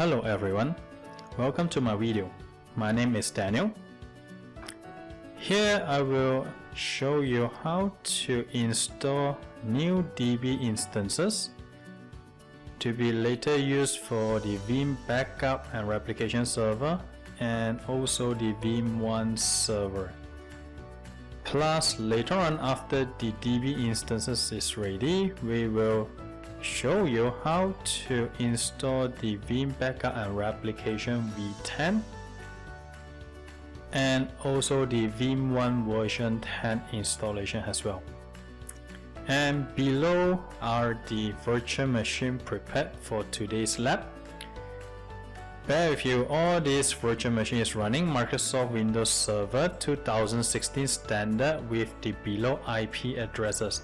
Hello everyone, welcome to my video. My name is Daniel. Here I will show you how to install new DB instances to be later used for the Veeam backup and replication server and also the Veeam server. Plus later on, after the DB instances is ready, we will show you how to install the Veeam backup and replication V10 and also the Veeam version 10 installation as well. And below are the virtual machine prepared for today's lab. Bear with you, all this virtual machine is running Microsoft Windows Server 2016 standard with the below IP addresses.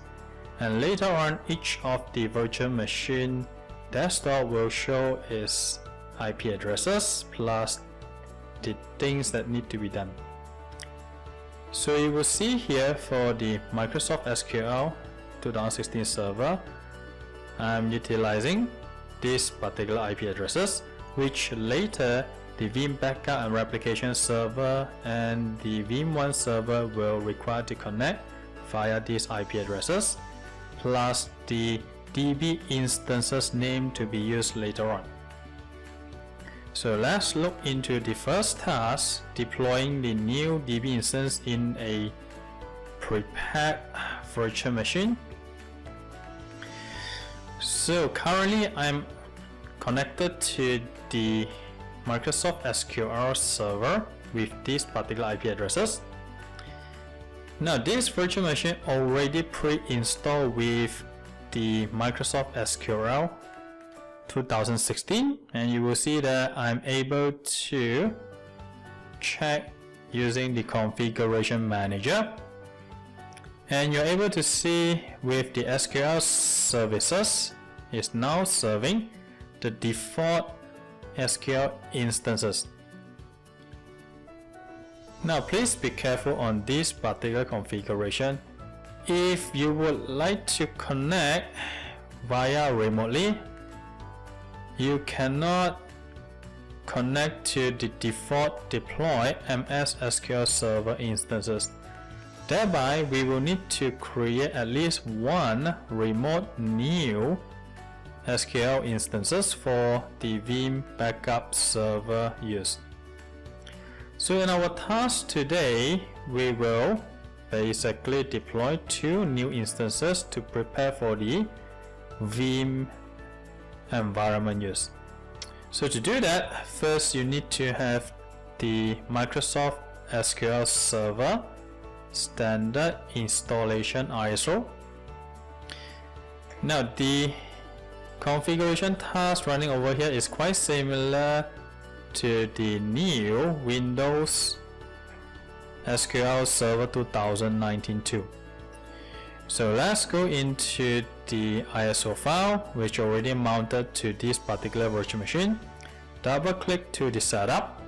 And later on, each of the virtual machine desktop will show its IP addresses plus the things that need to be done. So you will see here for the Microsoft SQL 2016 server, I'm utilizing these particular IP addresses, which later the Veeam backup and replication server and the Veeam server will require to connect via these IP addresses, plus the DB instances name to be used later on. So let's look into the first task, deploying the new DB instance in a prepared virtual machine. So currently I'm connected to the Microsoft SQL server with these particular IP addresses. Now this virtual machine already pre-installed with the Microsoft SQL 2016, and you will see that I'm able to check using the configuration manager, and you're able to see with the SQL services is now serving the default SQL instances. Now please be careful on this particular configuration. If you would like to connect via remotely, you cannot connect to the default deployed MS SQL server instances. Thereby, we will need to create at least one remote new SQL instances for the Veeam backup server use. So in our task today, we will basically deploy two new instances to prepare for the Veeam environment use. So to do that, first you need to have the Microsoft SQL Server standard installation ISO. Now the configuration task running over here is quite similar to the new Windows SQL Server 2019 too. So let's go into the ISO file, which already mounted to this particular virtual machine. Double click to the setup.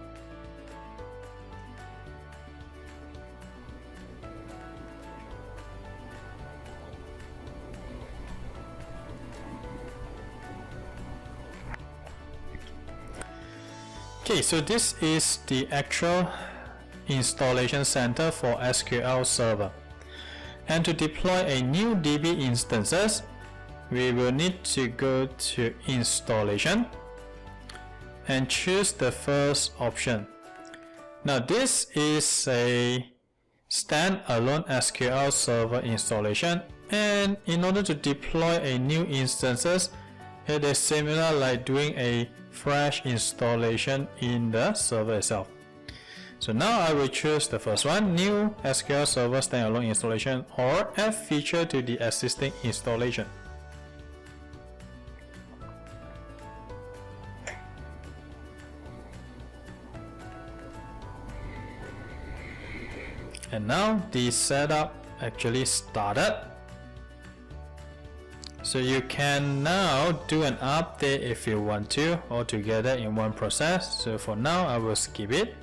Okay, so this is the actual installation center for SQL Server. And to deploy a new DB instances, we will need to go to installation and choose the first option. Now this is a standalone SQL Server installation, and in order to deploy a new instances, it is similar like doing a fresh installation in the server itself. So now I will choose the first one, new SQL Server standalone installation, or add feature to the existing installation. And now the setup actually started. So you can now do an update if you want to, all together in one process. So for now I will skip it.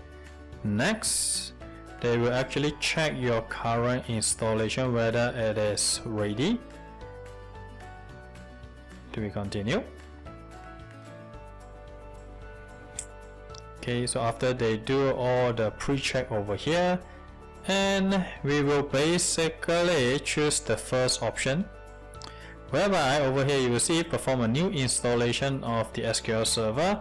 Next, they will actually check your current installation whether it is ready. Do we continue? Okay, so after they do all the pre-check over here, and we will basically choose the first option, whereby over here you will see perform a new installation of the SQL server.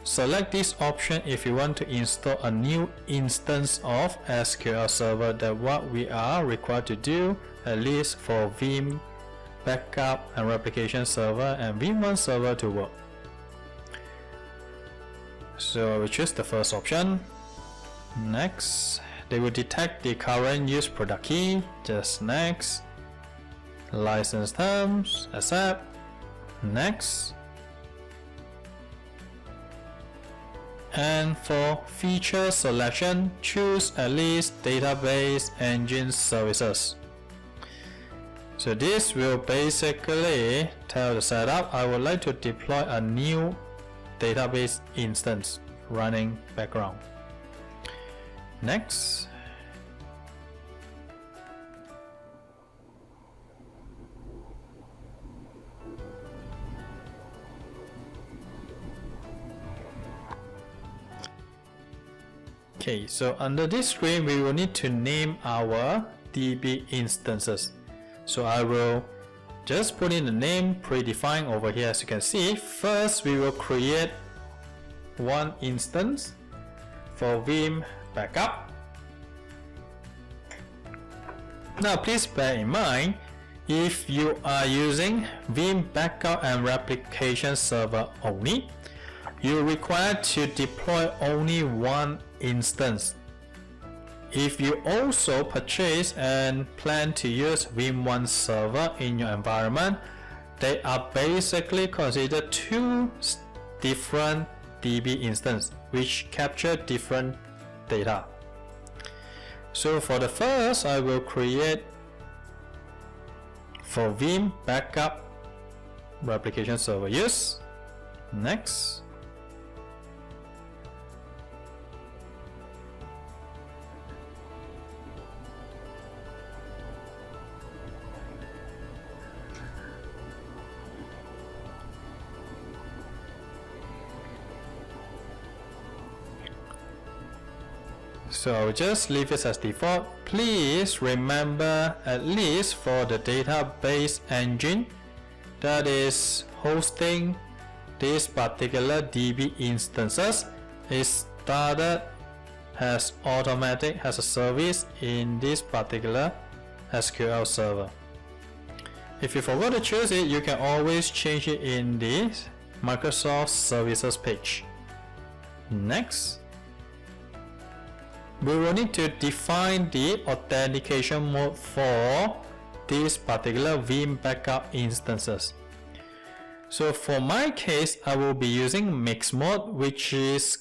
Select this option if you want to install a new instance of SQL server. That what we are required to do, at least for Veeam backup and replication server and V10 server to work. So we choose the first option. Next, they will detect the current use product key. Just next. License terms, accept. Next. And for feature selection, choose at least database engine services. So this will basically tell the setup, I would like to deploy a new database instance running background. Next. Okay, so under this screen we will need to name our DB instances. So I will just put in the name predefined over here. As you can see, first we will create one instance for Veeam backup. Now please bear in mind, if you are using Veeam backup and replication server only, you are required to deploy only one instance. If you also purchase and plan to use V10 server in your environment, they are basically considered two different DB instances which capture different data. So for the first, I will create for Veeam backup replication server use. Next. So I'll just leave it as default. Please remember, at least for the database engine that is hosting this particular DB instances, is started as automatic, has a service in this particular SQL server. If you forgot to choose it, you can always change it in the Microsoft Services page. Next. We will need to define the authentication mode for these particular Veeam backup instances. So for my case, I will be using mixed mode, which is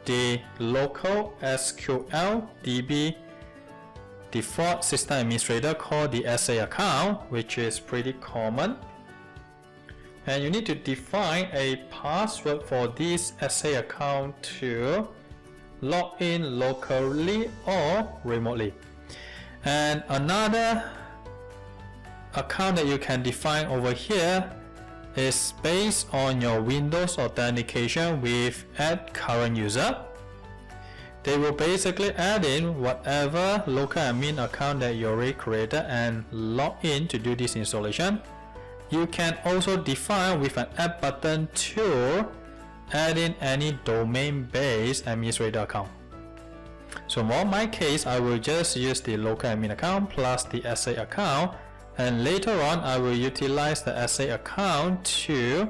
the local SQL DB default system administrator called the SA account, which is pretty common. And you need to define a password for this SA account to log in locally or remotely. And another account that you can define over here is based on your Windows authentication with add current user. They will basically add in whatever local admin account that you already created and log in to do this installation. You can also define with an add button to add in any domain-based administrator account. So for my case, I will just use the local admin account plus the SA account, and later on I will utilize the SA account to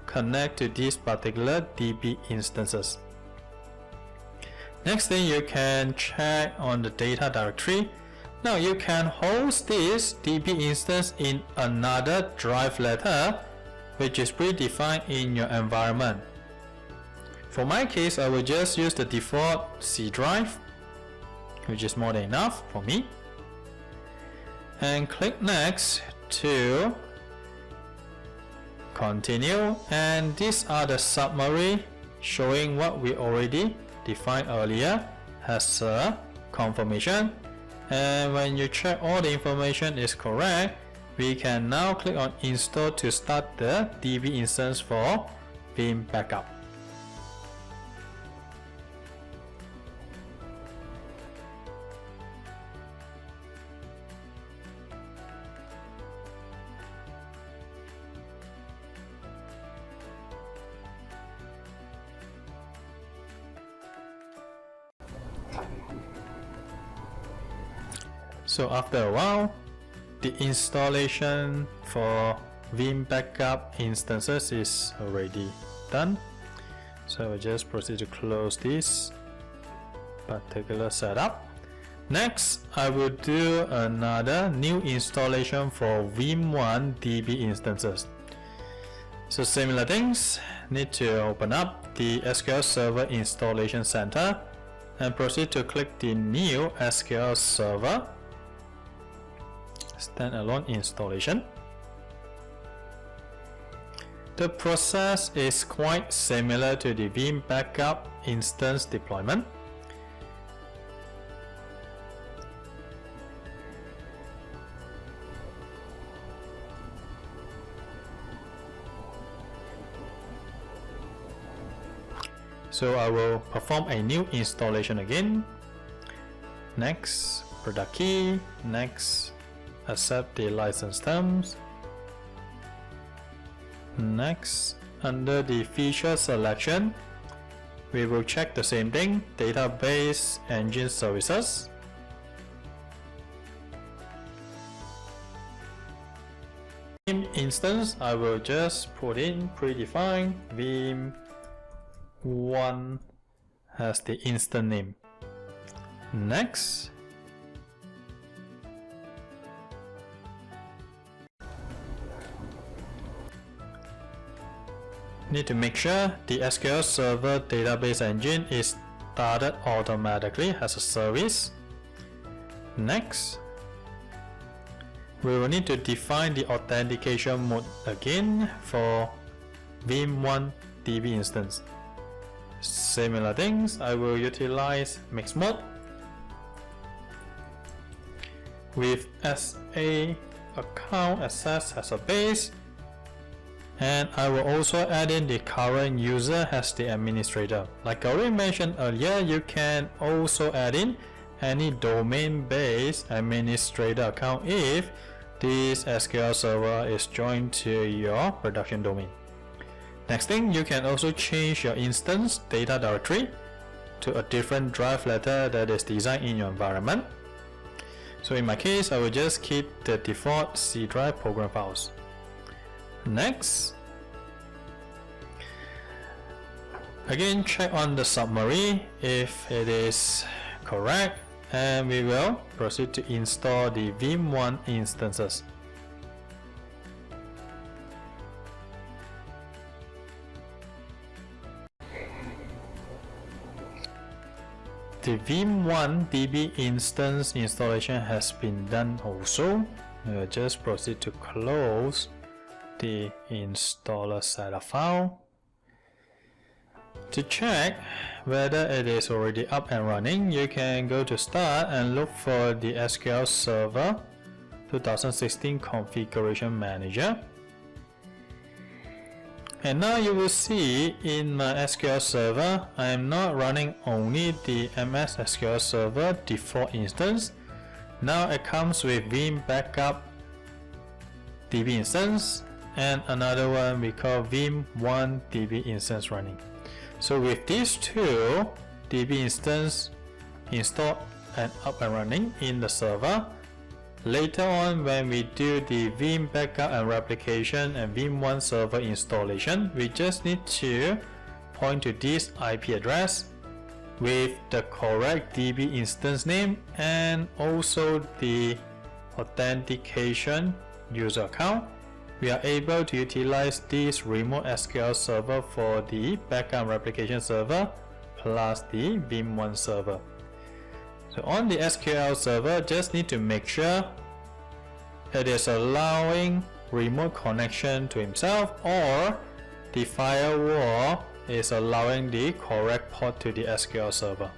connect to these particular DB instances. Next thing, you can check on the data directory. Now you can host this DB instance in another drive letter which is predefined in your environment. For my case, I will just use the default C drive, which is more than enough for me, and click next to continue. And these are the summary showing what we already defined earlier as a confirmation. And when you check all the information is correct, we can now click on install to start the DB instance for Veeam backup. So after a while, the installation for Veeam backup instances is already done. So just proceed to close this particular setup. Next, I will do another new installation for Veeam DB instances. So similar things, need to open up the SQL Server Installation Center and proceed to click the new SQL Server standalone installation. The process is quite similar to the Veeam backup instance deployment. So I will perform a new installation again. Next, product key. Next, accept the license terms. Next, under the feature selection, we will check the same thing, database engine services. In instance, I will just put in predefined Veeam 1 has the instance name. Next, need to make sure the SQL Server database engine is started automatically as a service. Next, we will need to define the authentication mode again for Veeam DB instance. Similar things, I will utilize mixed mode with SA account access as a base, and I will also add in the current user as the administrator. Like I already mentioned earlier, you can also add in any domain-based administrator account if this SQL server is joined to your production domain. Next thing, you can also change your instance data directory to a different drive letter that is designed in your environment. So in my case, I will just keep the default C drive program files. Next, again check on the summary if it is correct, and we will proceed to install the Veeam instances. The Veeam DB instance installation has been done also. We'll just proceed to close the installer setup file. To check whether it is already up and running, you can go to Start and look for the SQL Server 2016 Configuration Manager. And now you will see in my SQL Server, I am not running only the MS SQL Server default instance. Now it comes with Veeam Backup DB instance and another one we call Veeam DB instance running. So with these two DB instance installed and up and running in the server, later on when we do the Veeam backup and replication and Veeam server installation, we just need to point to this IP address with the correct DB instance name and also the authentication user account. We are able to utilize this remote SQL server for the backup and replication server plus the Veeam server. So on the SQL server, just need to make sure it is allowing remote connection to himself, or the firewall is allowing the correct port to the SQL server.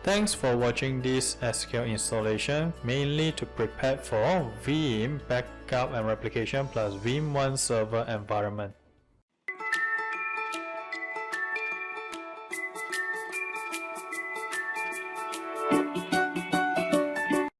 Thanks for watching this SQL installation, mainly to prepare for Veeam backup and replication plus Veeam server environment.